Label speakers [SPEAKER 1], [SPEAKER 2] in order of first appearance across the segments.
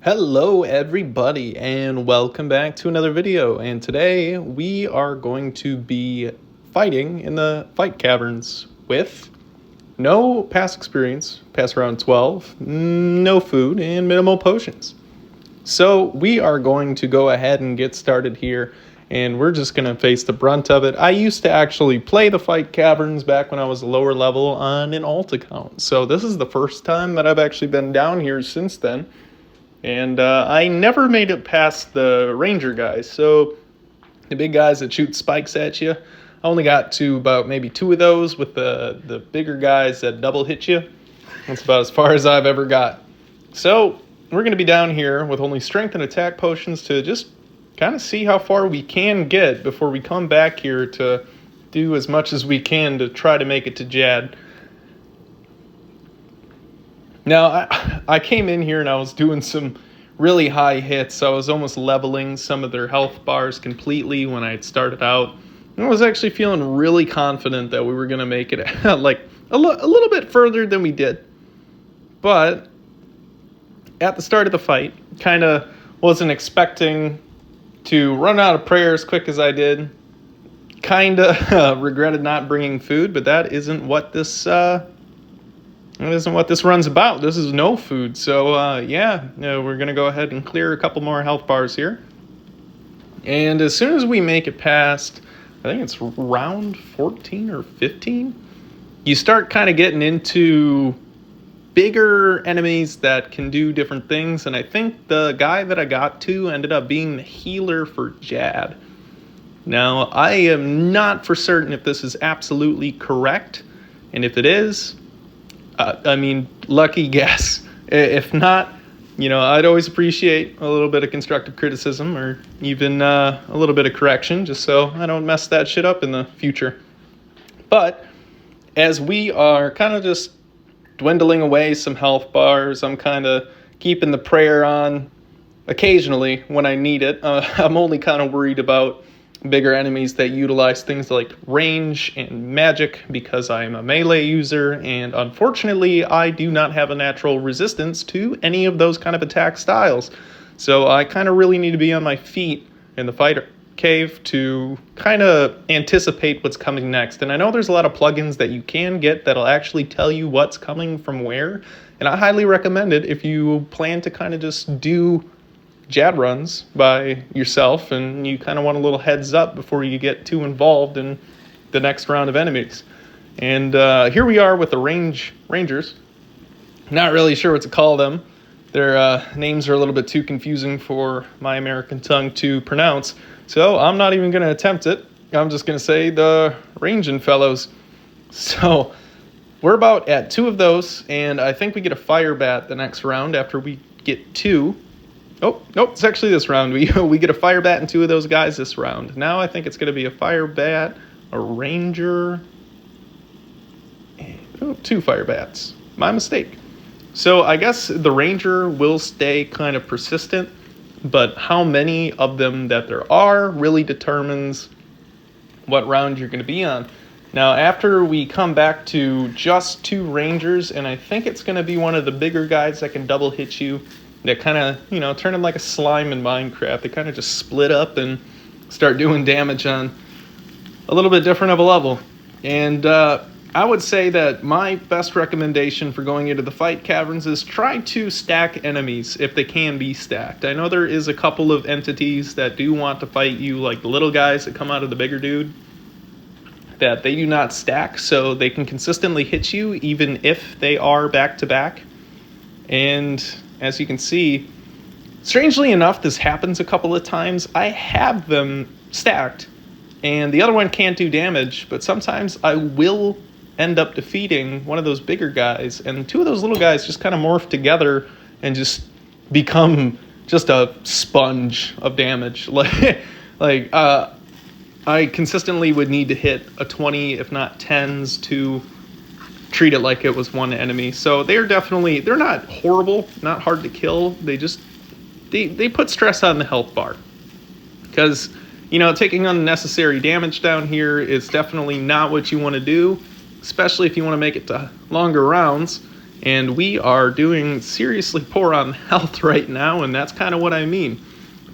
[SPEAKER 1] Hello everybody and welcome back to another video, and today we are going to be fighting in the fight caverns with no past experience, past round 12, no food, and minimal potions. So we are going to go ahead and get started here, and we're just going to face the brunt of it. I used to actually play the fight caverns back when I was a lower level on an alt account, so this is the first time that I've actually been down here since then. And I never made it past the ranger guys, so the big guys that shoot spikes at you. I only got to about maybe 2 of those with the bigger guys that double hit you. That's about as far as I've ever got. So we're going to be down here with only strength and attack potions to just kind of see how far we can get before we come back here to do as much as we can to try to make it to Jad. Now, I came in here and I was doing some really high hits. I was almost leveling some of their health bars completely when I had started out. And I was actually feeling really confident that we were going to make it like a little bit further than we did. But at the start of the fight, kind of wasn't expecting to run out of prayer as quick as I did. Kind of regretted not bringing food, but that isn't what this run's about. This is no food. So, we're going to go ahead and clear a couple more health bars here. And as soon as we make it past, I think it's round 14 or 15, you start kind of getting into bigger enemies that can do different things. And I think the guy that I got to ended up being the healer for Jad. Now, I am not for certain if this is absolutely correct. And if it is, lucky guess. If not, I'd always appreciate a little bit of constructive criticism or even a little bit of correction, just so I don't mess that shit up in the future. But as we are kind of just dwindling away some health bars, I'm kind of keeping the prayer on occasionally when I need it. I'm only kind of worried about bigger enemies that utilize things like range and magic because I am a melee user, and unfortunately I do not have a natural resistance to any of those kind of attack styles. So I kind of really need to be on my feet in the fighter cave to kind of anticipate what's coming next. And I know there's a lot of plugins that you can get that'll actually tell you what's coming from where, and I highly recommend it if you plan to kind of just do Jad runs by yourself and you kind of want a little heads up before you get too involved in the next round of enemies. And here we are with the rangers. Not really sure what to call them. Their names are a little bit too confusing for my American tongue to pronounce, so I'm not even going to attempt it. I'm just going to say the ranging fellows. So we're about at 2 of those, and I think we get a fire bat the next round after we get 2. Oh, nope, it's actually this round. We get a fire bat and 2 of those guys this round. Now I think it's going to be a fire bat, a ranger, and 2 fire bats. My mistake. So I guess the ranger will stay kind of persistent, but how many of them that there are really determines what round you're going to be on. Now, after we come back to just 2 rangers, and I think it's going to be one of the bigger guys that can double hit you, that kind of, turn them like a slime in Minecraft. They kind of just split up and start doing damage on a little bit different of a level. And I would say that my best recommendation for going into the fight caverns is try to stack enemies if they can be stacked. I know there is a couple of entities that do want to fight you, like the little guys that come out of the bigger dude, that they do not stack, so they can consistently hit you even if they are back-to-back. And as you can see, strangely enough, this happens a couple of times. I have them stacked, and the other one can't do damage, but sometimes I will end up defeating one of those bigger guys, and 2 of those little guys just kind of morph together and just become just a sponge of damage. I consistently would need to hit a 20, if not 10s, to treat it like it was one enemy. So they're not horrible, not hard to kill. They put stress on the health bar. Because, taking unnecessary damage down here is definitely not what you want to do, especially if you want to make it to longer rounds. And we are doing seriously poor on health right now, and that's kind of what I mean.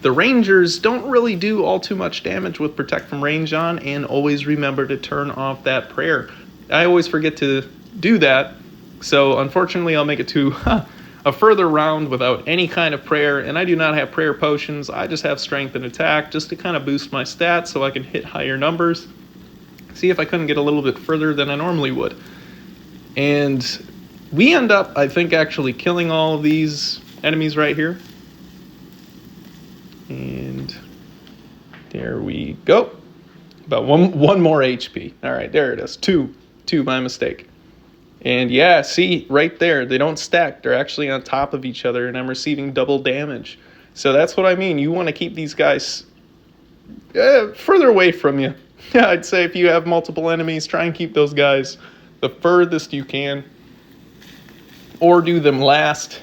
[SPEAKER 1] The Rangers don't really do all too much damage with Protect from Range on, and always remember to turn off that prayer. I always forget to do that, so unfortunately I'll make it to a further round without any kind of prayer, and I do not have prayer potions. I just have strength and attack just to kind of boost my stats so I can hit higher numbers. See if I couldn't get a little bit further than I normally would. And we end up, I think, actually killing all of these enemies right here. And there we go. About one more HP. All right, there it is. Two, my mistake. And yeah, see, right there, they don't stack. They're actually on top of each other, and I'm receiving double damage. So that's what I mean. You want to keep these guys further away from you. Yeah, I'd say if you have multiple enemies, try and keep those guys the furthest you can. Or do them last.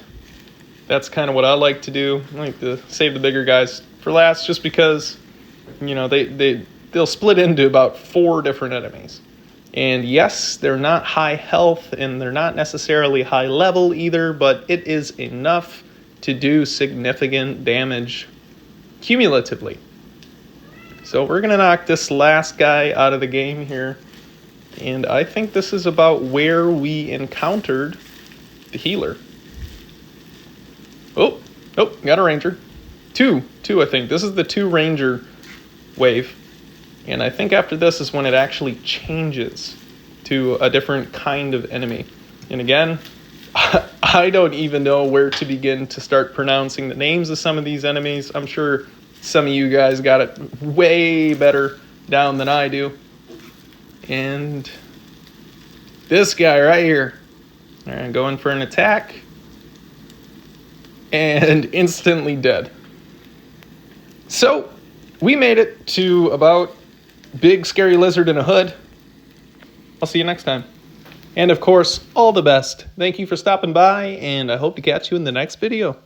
[SPEAKER 1] That's kind of what I like to do. I like to save the bigger guys for last just because, you know, they'll split into about 4 different enemies. And yes, they're not high health and they're not necessarily high level either, but it is enough to do significant damage cumulatively. So we're going to knock this last guy out of the game here. And I think this is about where we encountered the healer. Oh, got a ranger. Two, I think. This is the 2 ranger wave. And I think after this is when it actually changes to a different kind of enemy. And again, I don't even know where to begin to start pronouncing the names of some of these enemies. I'm sure some of you guys got it way better down than I do. And this guy right here. All right, going for an attack. And instantly dead. So, we made it to about big scary lizard in a hood. I'll see you next time. And of course, all the best. Thank you for stopping by, and I hope to catch you in the next video.